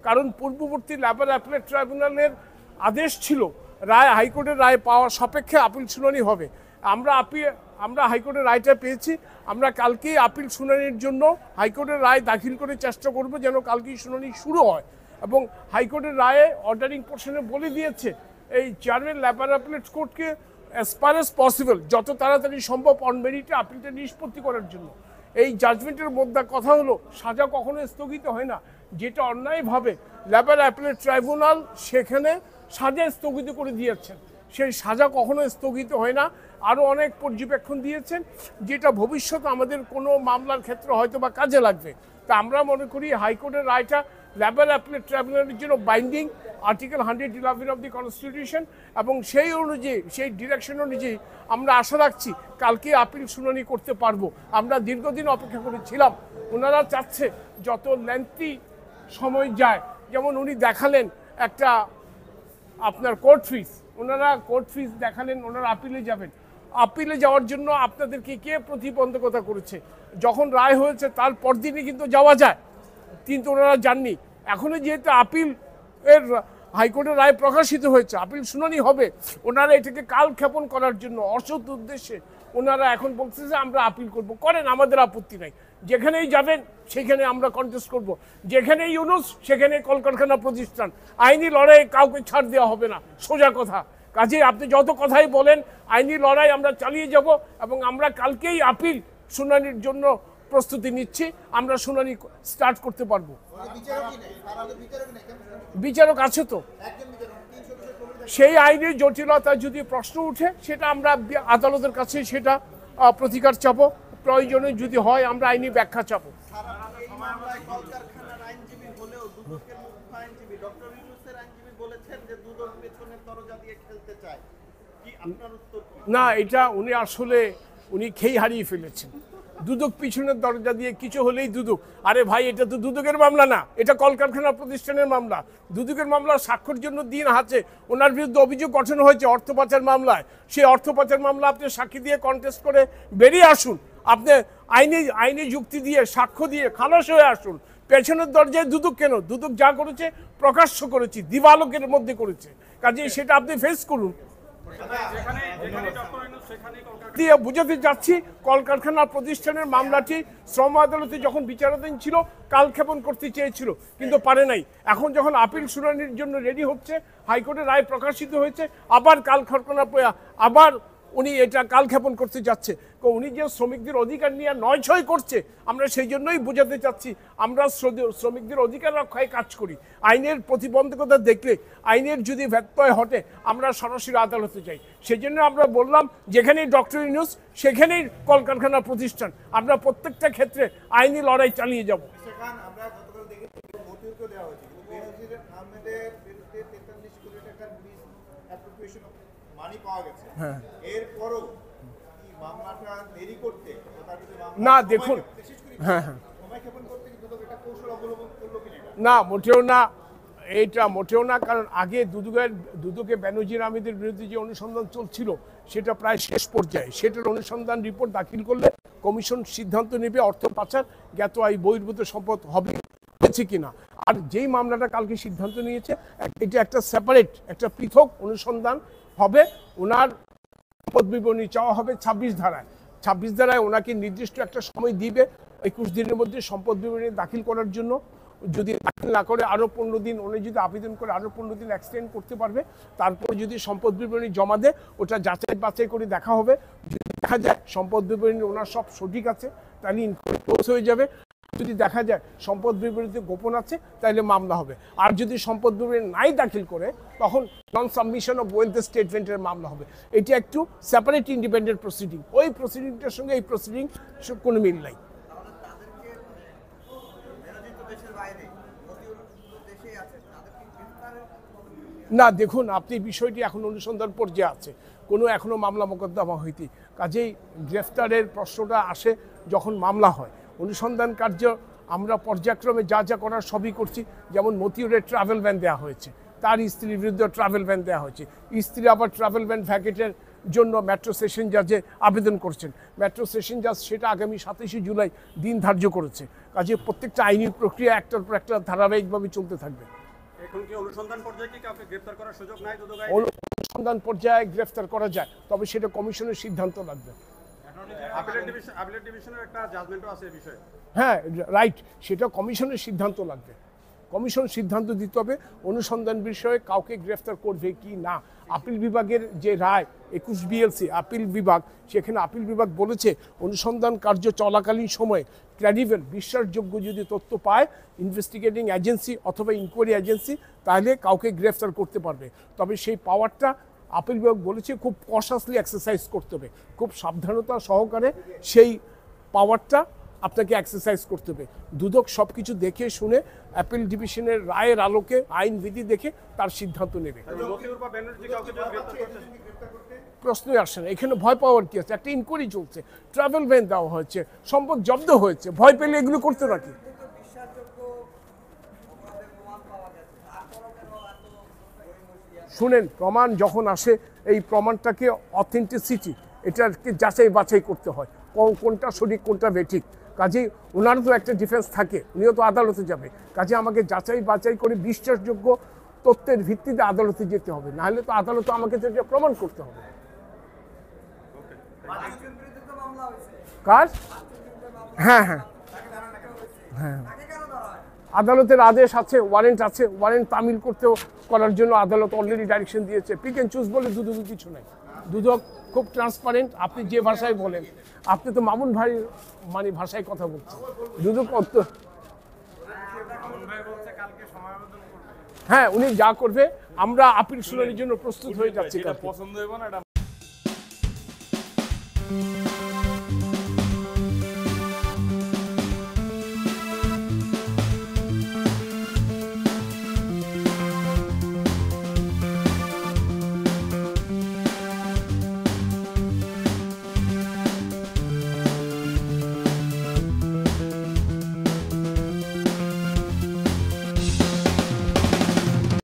কারণ পূর্ববর্তী labour appellate ট্রাইব্যুনালের আদেশ ছিল রায়, হাইকোর্টের রায় পাওয়ার সাপেক্ষে আপিল শুনানি হবে। আমরা হাইকোর্টের রায়টা পেয়েছি। আমরা কালকেই আপিল শুনানির জন্য হাইকোর্টের রায় দাখিল করে চেষ্টা করব যেন কালকেই শুনানি শুরু হয়। এবং হাইকোর্টের রায়ে অর্ডারিং পোর্শনে বলে দিয়েছে এই চেয়ারম্যান লেবার অ্যাপিলেট কোর্টকে অ্যাজ ফার অ্যাজ পসিবল যত তাড়াতাড়ি সম্ভব অন মেরিটে আপিলটা নিষ্পত্তি করার জন্য। এই জাজমেন্টের মধ্যে কথা হলো সাজা কখনো স্থগিত হয় না। যেটা অন্যায়ভাবে লেবার অ্যাপিলেট ট্রাইব্যুনাল সেখানে সাজা স্থগিত করে দিয়েছেন, সেই সাজা কখনো স্থগিত হয় না। আরও অনেক পর্যবেক্ষণ দিয়েছেন যেটা ভবিষ্যতে আমাদের কোনো মামলার ক্ষেত্রে হয়তো বা কাজে লাগবে। তা আমরা মনে করি হাইকোর্টের রায়টা লেবার অ্যাপিলেট ট্রাইব্যুনালের জন্য binding, article 111 of the constitution, এবং সেই অনুযায়ী সেই ডিরেকশন অনুযায়ী আমরা আশা রাখছি কালকে আপিল শুনানি করতে পারবো। আমরা দীর্ঘদিন অপেক্ষা করেছিলাম, ওনারা চাচ্ছে যত লেন্থি সময় যায়, যেমন উনি দেখালেন একটা আপনার কোর্ট ফিস, ওনারা কোর্ট ফিস দেখালেন, ওনারা আপিলে যাবেন। আপিলে যাওয়ার জন্য আপনাদেরকে কে প্রতিবন্ধকতা করেছে? যখন রায় হয়েছে তার পরদিনই কিন্তু যাওয়া যায়, কিন্তু ওনারা যাননি। এখনও যেহেতু আপিল এর হাইকোর্টের রায় প্রকাশিত হয়েছে, আপিল শুনানি হবে, ওনারা এটাকে কালক্ষেপণ করার জন্য অসৎ উদ্দেশ্যে ওনারা এখন বলছে যে আমরা আপিল করব। করেন, আমাদের আপত্তি নাই। যেখানেই যাবেন সেখানে আমরা কন্টেস্ট করব। যেখানেই ইউনুস সেখানে কলকারখানা প্রতিষ্ঠান। আইনি লড়াই কাউকে ছাড় দেওয়া হবে না, সোজা কথা। কাজেই আপনি যত কথাই বলেন, আইনি লড়াই আমরা চালিয়ে যাব এবং আমরা কালকেই আপিল শুনানির জন্য প্রস্তুতি নিচ্ছি। আমরা শুনানি স্টার্ট করতে পারবো। বিচারক আছে তো, সেই আইনের জটিলতা যদি প্রশ্ন উঠে সেটা আমরা আদালতের কাছে সেটা প্রতিকার চাবো। প্রয়োজনে যদি হয় আমরা আইনি ব্যাখ্যা চাবো। না, এটা উনি আসলে খেই হারিয়ে ফেলেছেন। দুদক পিছনের দরজা দিয়ে কিছু হলেই দুদক। আরে ভাই, এটা তো দুদকের মামলা না, এটা কলকারখানা প্রতিষ্ঠানের মামলা। দুদকের মামলা সাক্ষর জন্য দিন আছে, ওনার বিরুদ্ধে অভিযোগ গঠন হয়েছে অর্থ পাচার মামলায়। সেই অর্থ পাচার মামলা আপনি সাক্ষী দিয়ে কন্টেস্ট করে বেরিয়ে আসুন, আপনি আইনি যুক্তি দিয়ে সাক্ষ্য দিয়ে খালাস হয়ে আসুন। পেছনের দরজায় দুদক কেন? দুদক যা করেছে প্রকাশ্য করেছি, দিবালোকের মধ্যে করেছে। কাজে সেটা আপনি ফেস করুন। দিয়ে বুঝাতে যাচ্ছি, কলকারখানা প্রতিষ্ঠানের মামলাটি শ্রম আদালতে যখন বিচারাধীন ছিল কালক্ষেপণ করতে চেয়েছিল, কিন্তু পারে নাই। এখন যখন আপিল শুনানির জন্য রেডি হচ্ছে, হাইকোর্টের রায় প্রকাশিত হয়েছে, আবার কালক্ষেপণ আবার উনি এটা কালক্ষেপণ করতে যাচ্ছে। উনি যে শ্রমিকদের অধিকার নিয়ে নয় করছে, আমরা সেই জন্যই বোঝাতে চাচ্ছি আমরা শ্রমিকদের অধিকার রক্ষায় কাজ করি। আইনের প্রতিবন্ধকতা দেখলে, আইনের যদি ব্যত্যয় ঘটে, আমরা সরাসরি আদালতে যাই। সেই জন্য আমরা বললাম যেখানেই ডক্টর ইউনূস সেখানেই কলকারখানা প্রতিষ্ঠান, আমরা প্রত্যেকটা ক্ষেত্রে আইনি লড়াই চালিয়ে যাব। না দেখুন, না মোটেও না, এইটা মোটেও না। কারণ আগে দুদকে ব্যানার্জির আহমেদের বিরুদ্ধে যে অনুসন্ধান চলছিল সেটা প্রায় শেষ পর্যায়ে। সেটার অনুসন্ধান রিপোর্ট দাখিল করলে কমিশন সিদ্ধান্ত নেবে অর্থ পাচার, জ্ঞাত আয় বহির্ভূত সম্পদ হবে কিনা। আর যেই মামলাটা কালকে সিদ্ধান্ত নিয়েছে, এটা একটা সেপারেট, একটা পৃথক অনুসন্ধান হবে। ওনার সম্পদ বিবরণী চাওয়া হবে 26 ধারায়। 26 ধারায় ওনাকে নির্দিষ্ট একটা সময় দিবে 21 দিনের মধ্যে সম্পদ বিবরণী দাখিল করার জন্য। যদি দাখিল না করে আরও 15 দিন, উনি যদি আবেদন করে আরও 15 দিন এক্সটেন্ড করতে পারবে। তারপরে যদি সম্পদ বিবরণী জমা দেয়, ওটা যাচাই বাছাই করে দেখা হবে। যদি দেখা যায় সম্পদ বিবরণী ওনার সব সঠিক আছে, তাহলে ইনকোয়ারি ক্লোজ হয়ে যাবে। যদি দেখা যায় সম্পদ বিবরণীতে গোপন আছে, তাহলে মামলা হবে। আর যদি সম্পদ বিবরণী নাই দাখিল করে, তখন নন সাবমিশন অফ ওয়েলথ স্টেটমেন্টের মামলা হবে। এটি একটু সেপারেট ইন্ডিপেন্ডেন্ট প্রসিডিং। ওই প্রসিডিংটার সঙ্গে এই প্রসিডিং কোনো মিল নাই। না দেখুন, আপনি বিষয়টি এখন অনুসন্ধান পর্যায়ে আছে, কোনো এখনো মামলা মোকদ্দমা হয়নি। কাজেই গ্রেফতারের প্রশ্নটা আসে যখন মামলা হয়। অনুসন্ধান কার্য আমরা পর্যায়ক্রমে যা যা করার সবই করছি। যেমন মতিউরের ট্রাভেল ব্যান দেওয়া হয়েছে, তার স্ত্রীর বিরুদ্ধে ট্রাভেল ব্যান দেওয়া হয়েছে। স্ত্রী আবার ট্রাভেল ব্যান ভ্যাকেটের জন্য মেট্রো সেশন জাজে আবেদন করছেন। মেট্রো সেশন জাজ সেটা আগামী 27শে জুলাই দিন ধার্য করেছে। কাজে প্রত্যেকটা আইনি প্রক্রিয়া একটার পর একটা ধারাবাহিকভাবে চলতে থাকবে। এখন কি অনুসন্ধান পর্যায়ে কি কাউকে গ্রেফতার করার সুযোগ নাই? অনুসন্ধান পর্যায়ে গ্রেফতার করা যায়, তবে সেটা কমিশনের সিদ্ধান্ত লাগবে। আপিলেট ডিভিশনের একটা জাজমেন্টও আছে এই বিষয়ে। হ্যাঁ রাইট, সেটা কমিশনের সিদ্ধান্ত লাগবে। কমিশন সিদ্ধান্ত দিতে হবে অনুসন্ধান বিষয়ে কাউকে গ্রেফতার করবে কি না। আপিল বিভাগের যে রায় 21 BLC আপিল বিভাগ, সেখানে আপিল বিভাগ বলেছে অনুসন্ধান কার্য চলাকালীন সময়ে ক্রেডিবল বিশ্বাসযোগ্য যদি তথ্য পায় ইনভেস্টিগেটিং এজেন্সি অথবা ইনকোয়ারি এজেন্সি, তাহলে কাউকে গ্রেফতার করতে পারবে। তবে সেই পাওয়ারটা আপিল বিভাগ বলেছে খুব কশাসলি এক্সারসাইজ করতে হবে, খুব সাবধানতা সহকারে সেই পাওয়ারটা আপনাকে এক্সারসাইজ করতে হবে। দুদক সব কিছু দেখে শুনে অ্যাপিল ডিভিশনের রায়ের আলোকে আইনবিধি দেখে তার সিদ্ধান্ত নেবে। প্রশ্নই আসে না, এখানে ভয় পাওয়ার কি আছে? একটা ইনকোয়ারি চলছে, ট্রাভেল ব্যান দেওয়া হয়েছে, সম্পদ জব্দ হয়েছে, ভয় পেলে এগুলো করতে নাকি? শুনেন, প্রমাণ যখন আসে এই প্রমাণটাকে অথেন্টিসিটি এটাকে যাচাই বাছাই করতে হয়, কোনটা সঠিক কোনটা বেঠিক। কাজেই ওনার তো একটা ডিফেন্স থাকে, উনিও তো আদালতে যাবে। কাজে আমাকে যাচাই বাছাই করে বিশ্বাসযোগ্য তথ্যের ভিত্তিতে আদালতে যেতে হবে, নাহলে তো আদালতে আমাকে সেটা প্রমাণ করতে হবে। কাজ হ্যাঁ হ্যাঁ হ্যাঁ, আদালতের আদেশ আছে, ওয়ারেন্ট আছে, ওয়ারেন্ট তামিল করার জন্য আদালত অলরেডি ডাইরেকশন দিয়েছে। পিক অ্যান্ড চুজ বলে দুদক কিছু নাই, দুদক খুব ট্রান্সপারেন্ট। আপনি যে ভাষায় বলেন, আপনি তো মামুন ভাই মানে ভাষায় কথা বলছেন, দুদক হ্যাঁ উনি যা করবে আমরা আপিল শুনানির জন্য প্রস্তুত হয়ে যাচ্ছি। পছন্দ হবে না।